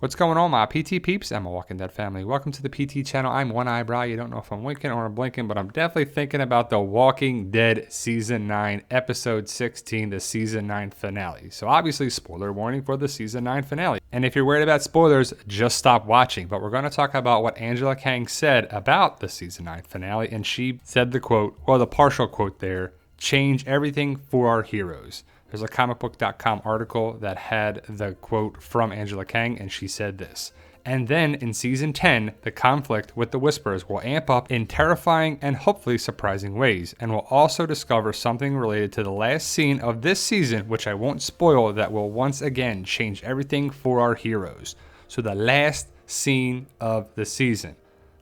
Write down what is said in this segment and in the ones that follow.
What's going on, my PT peeps and my Walking Dead family? Welcome to the PT channel. I'm One Eyebrow. You don't know if I'm winking or I'm blinking, but I'm definitely thinking about the Walking Dead Season 9, Episode 16, the Season 9 finale. So obviously, spoiler warning for the Season 9 finale. And if you're worried about spoilers, just stop watching. But we're going to talk about what Angela Kang said about the Season 9 finale. And she said the quote, well, the partial quote there, "Change everything for our heroes." There's a comicbook.com article that had the quote from Angela Kang, and she said this. And then in season 10, the conflict with the Whisperers will amp up in terrifying and hopefully surprising ways, and we'll also discover something related to the last scene of this season, which I won't spoil, that will once again change everything for our heroes. So the last scene of the season.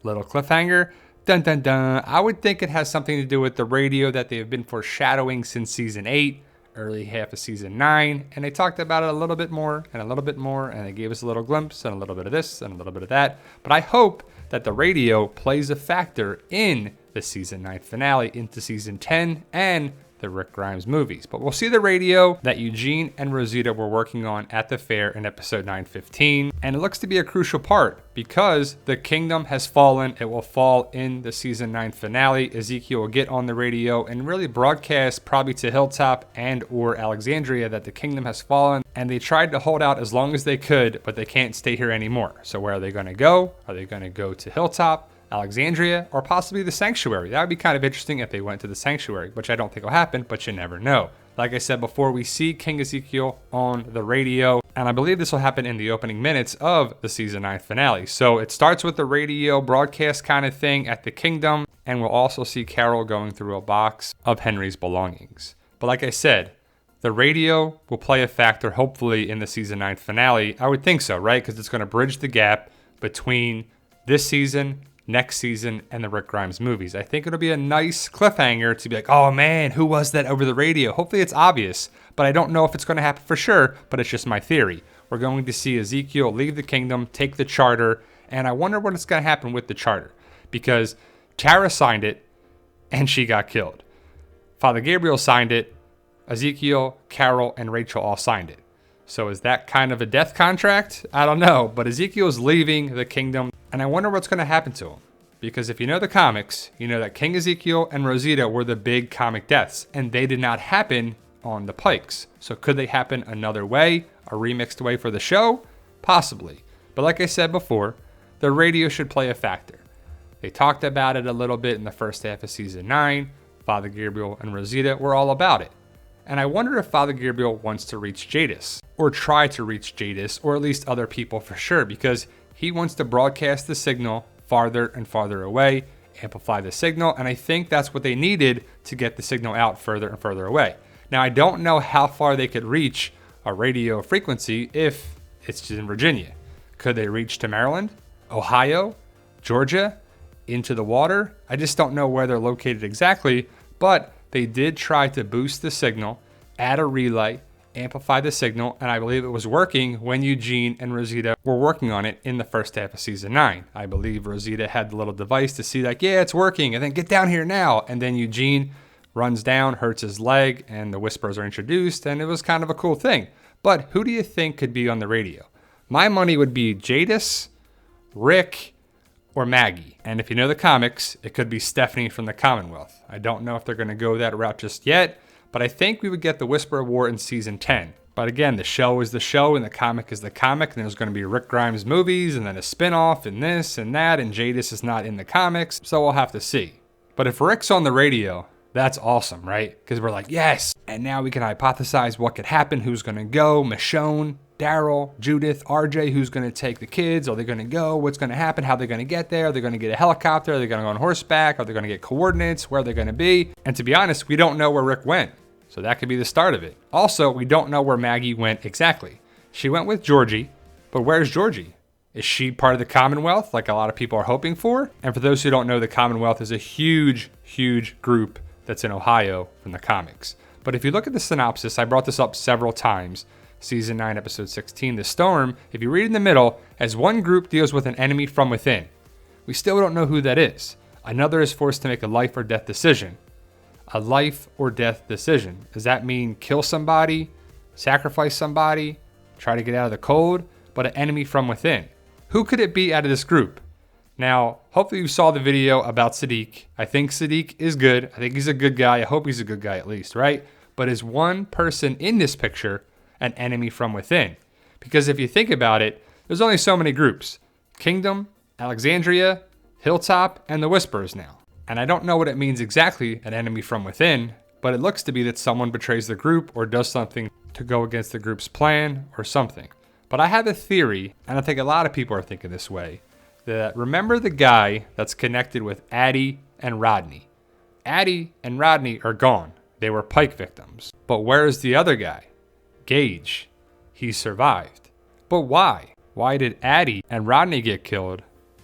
Little cliffhanger. Dun dun dun. I would think it has something to do with the radio that they've been foreshadowing since season 8. Early half of season 9, and they talked about it a little bit more and a little bit more, and they gave us a little glimpse and a little bit of this and a little bit of that. But I hope that the radio plays a factor in the season 9 finale into season 10 and the Rick Grimes movies. But we'll see the radio that Eugene and Rosita were working on at the fair in episode 915, and it looks to be a crucial part because the kingdom has fallen. It will fall in the season 9 finale. Ezekiel will get on the radio and really broadcast probably to Hilltop and or Alexandria that the kingdom has fallen, and they tried to hold out as long as they could, but they can't stay here anymore. So where are they going to go? Are they going to go to Hilltop, Alexandria, or possibly the Sanctuary? That would be kind of interesting if they went to the Sanctuary, which I don't think will happen, but you never know. Like I said before, we see King Ezekiel on the radio, and I believe this will happen in the opening minutes of the season 9 finale. So it starts with the radio broadcast kind of thing at the kingdom, and we'll also see Carol going through a box of Henry's belongings. But like I said, the radio will play a factor hopefully in the season 9 finale. I would think so, right? Because it's going to bridge the gap between this season, next season, and the Rick Grimes movies. I think it'll be a nice cliffhanger to be like, oh man, who was that over the radio? Hopefully it's obvious, but I don't know if it's going to happen for sure, but it's just my theory. We're going to see Ezekiel leave the kingdom, take the charter, and I wonder what's going to happen with the charter, because Tara signed it and she got killed. Father Gabriel signed it. Ezekiel, Carol, and Rachel all signed it. So is that kind of a death contract? I don't know, but Ezekiel's leaving the kingdom, and I wonder what's going to happen to him. Because if you know the comics, you know that King Ezekiel and Rosita were the big comic deaths, and they did not happen on the Pikes. So could they happen another way, a remixed way for the show? Possibly. But like I said before, the radio should play a factor. They talked about it a little bit in the first half of season 9. Father Gabriel and Rosita were all about it. And I wonder if Father Gabriel wants to reach Jadis, or try to reach Jadis, or at least other people for sure, because he wants to broadcast the signal farther and farther away, amplify the signal, and I think that's what they needed to get the signal out further and further away. Now, I don't know how far they could reach a radio frequency if it's just in Virginia. Could they reach to Maryland, Ohio, Georgia, into the water? I just don't know where they're located exactly, but they did try to boost the signal, add a relay, amplify the signal, and I believe it was working when Eugene and Rosita were working on it in the first half of season 9. I believe Rosita had the little device to see like, yeah, it's working, and then get down here now. And then Eugene runs down, hurts his leg, and the Whisperers are introduced, and it was kind of a cool thing. But who do you think could be on the radio? My money would be Jadis, Rick, or Maggie. And if you know the comics, it could be Stephanie from the Commonwealth. I don't know if they're going to go that route just yet, but I think we would get the Whisperer War in season 10. But again, the show is the show and the comic is the comic, and there's going to be Rick Grimes movies and then a spin-off and this and that, and Jadis is not in the comics, so we'll have to see. But if Rick's on the radio, that's awesome, right? Because we're like, yes! And now we can hypothesize what could happen, who's going to go, Michonne, Daryl, Judith, RJ, who's going to take the kids? Are they going to go? What's going to happen? How are they going to get there? Are they going to get a helicopter? Are they going to go on horseback? Are they going to get coordinates? Where are they going to be? And to be honest, we don't know where Rick went. So that could be the start of it. Also, we don't know where Maggie went exactly. She went with Georgie, but where's Georgie? Is she part of the Commonwealth like a lot of people are hoping for? And for those who don't know, the Commonwealth is a huge, huge group that's in Ohio from the comics. But if you look at the synopsis, I brought this up several times. Season 9, Episode 16, The Storm, if you read in the middle, as one group deals with an enemy from within. We still don't know who that is. Another is forced to make a life or death decision. A life or death decision. Does that mean kill somebody, sacrifice somebody, try to get out of the cold? but an enemy from within. Who could it be out of this group? Now, hopefully you saw the video about Sadiq. I think Sadiq is good. I think he's a good guy. I hope he's a good guy at least, right? But is one person in this picture an enemy from within? Because if you think about it, there's only so many groups. Kingdom, Alexandria, Hilltop, and the Whisperers now. And I don't know what it means exactly, an enemy from within, but it looks to be that someone betrays the group or does something to go against the group's plan or something. But I have a theory, and I think a lot of people are thinking this way, that remember the guy that's connected with Addie and Rodney. Addie and Rodney are gone. They were Pike victims. But where's the other guy? Gage. He survived. But why? Why did Addie and Rodney get killed,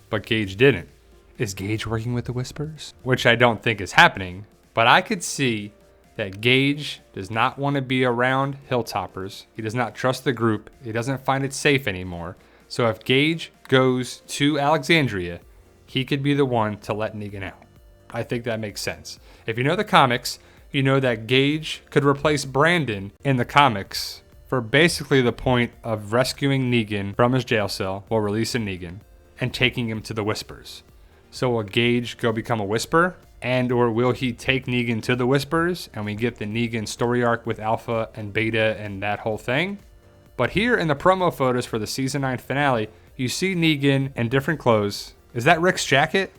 but Gage didn't? Is Gage working with the Whispers? Which I don't think is happening, but I could see that Gage does not want to be around Hilltoppers. He does not trust the group. He doesn't find it safe anymore. So if Gage goes to Alexandria, he could be the one to let Negan out. I think that makes sense. If you know the comics, you know that Gage could replace Brandon in the comics for basically the point of rescuing Negan from his jail cell while releasing Negan and taking him to the Whispers. So will Gage go become a Whisper? And or will he take Negan to the Whispers and we get the Negan story arc with Alpha and Beta and that whole thing? But here in the promo photos for the season 9 finale, you see Negan in different clothes. Is that Rick's jacket?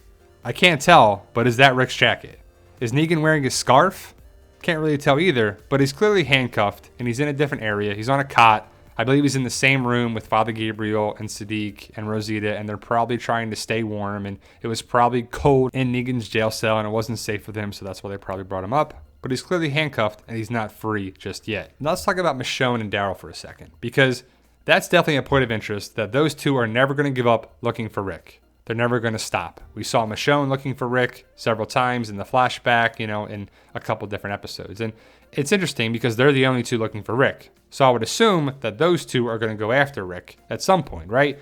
I can't tell, but is that Rick's jacket? Is Negan wearing a scarf? Can't really tell either, but he's clearly handcuffed and he's in a different area. He's on a cot. I believe he's in the same room with Father Gabriel and Sadiq and Rosita, and they're probably trying to stay warm, and it was probably cold in Negan's jail cell and it wasn't safe for them, so that's why they probably brought him up. But he's clearly handcuffed and he's not free just yet. Now let's talk about Michonne and Daryl for a second, because that's definitely a point of interest that those two are never going to give up looking for Rick. They're never going to stop. We saw Michonne looking for Rick several times in the flashback, in a couple different episodes. And it's interesting because they're the only two looking for Rick. So I would assume that those two are going to go after Rick at some point, right?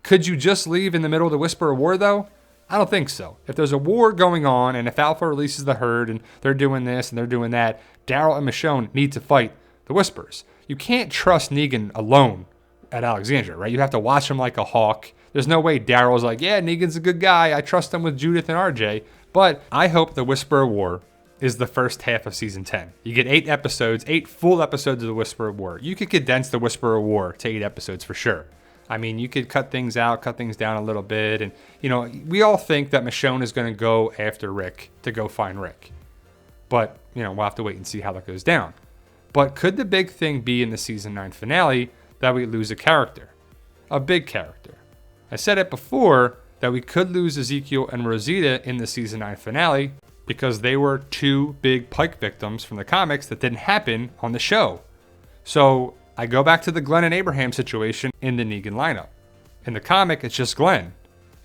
Could you just leave in the middle of the Whisperer War, though? I don't think so. If there's a war going on and if Alpha releases the herd and they're doing this and they're doing that, Daryl and Michonne need to fight the Whisperers. You can't trust Negan alone at Alexandria, right? You have to watch him like a hawk. There's no way Daryl's like, yeah, Negan's a good guy. I trust him with Judith and RJ. But I hope the Whisperer War is the first half of season 10. You get 8 episodes, 8 full episodes of the Whisperer War. You could condense the Whisperer War to 8 episodes for sure. I mean, you could cut things out, cut things down a little bit. And, we all think that Michonne is going to go after Rick to go find Rick. But, we'll have to wait and see how that goes down. But could the big thing be in the season 9 finale that we lose a character? A big character. I said it before that we could lose Ezekiel and Rosita in the season 9 finale because they were 2 big Pike victims from the comics that didn't happen on the show. So I go back to the Glenn and Abraham situation in the Negan lineup. In the comic, it's just Glenn.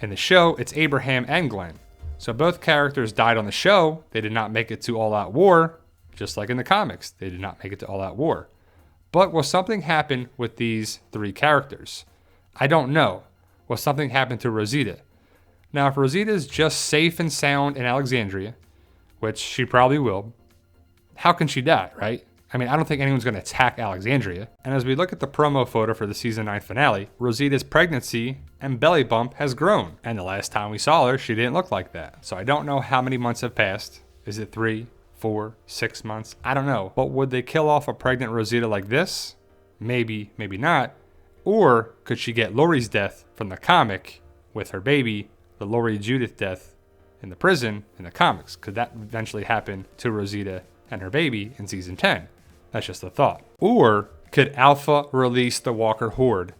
In the show, it's Abraham and Glenn. So both characters died on the show. They did not make it to All Out War, just like in the comics. They did not make it to All Out War. But will something happen with these 3 characters? I don't know. Will something happen to Rosita? Now, if Rosita is just safe and sound in Alexandria, which she probably will, how can she die, right? I mean, I don't think anyone's going to attack Alexandria. And as we look at the promo photo for the season 9 finale, Rosita's pregnancy and belly bump has grown. And the last time we saw her, she didn't look like that. So I don't know how many months have passed. Is it 3, 4, 6 months? I don't know. But would they kill off a pregnant Rosita like this? Maybe, maybe not. Or could she get Lori's death from the comic with her baby, the Lori Judith death in the prison in the comics? Could that eventually happen to Rosita and her baby in season 10? That's just a thought. Or could Alpha release the Walker Horde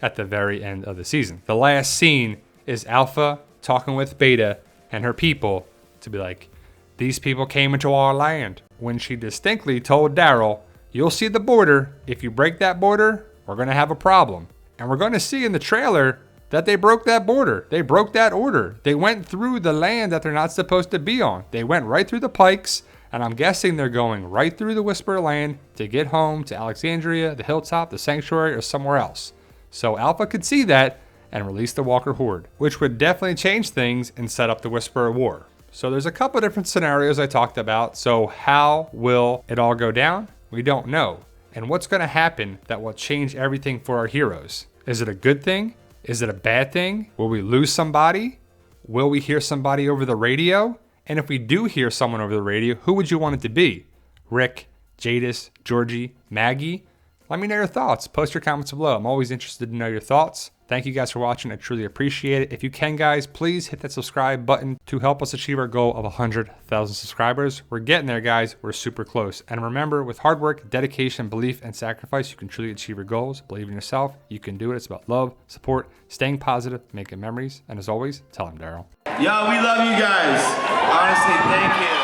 at the very end of the season? The last scene is Alpha talking with Beta and her people to be like, these people came into our land. When she distinctly told Daryl, you'll see the border. If you break that border, we're going to have a problem. And we're going to see in the trailer that they broke that border. They broke that order. They went through the land that they're not supposed to be on. They went right through the Pikes, and I'm guessing they're going right through the Whisperer land to get home to Alexandria, the Hilltop, the Sanctuary, or somewhere else. So Alpha could see that and release the Walker Horde, which would definitely change things and set up the Whisperer War. So there's a couple different scenarios I talked about. So how will it all go down? We don't know. And what's going to happen that will change everything for our heroes? Is it a good thing? Is it a bad thing? Will we lose somebody? Will we hear somebody over the radio? And if we do hear someone over the radio, who would you want it to be? Rick, Jadis, Georgie, Maggie? Let me know your thoughts. Post your comments below. I'm always interested to know your thoughts. Thank you guys for watching. I truly appreciate it. If you can, guys, please hit that subscribe button to help us achieve our goal of 100,000 subscribers. We're getting there, guys. We're super close. And remember, with hard work, dedication, belief, and sacrifice, you can truly achieve your goals. Believe in yourself. You can do it. It's about love, support, staying positive, making memories. And as always, tell them, Daryl. Yo, we love you guys. Honestly, thank you.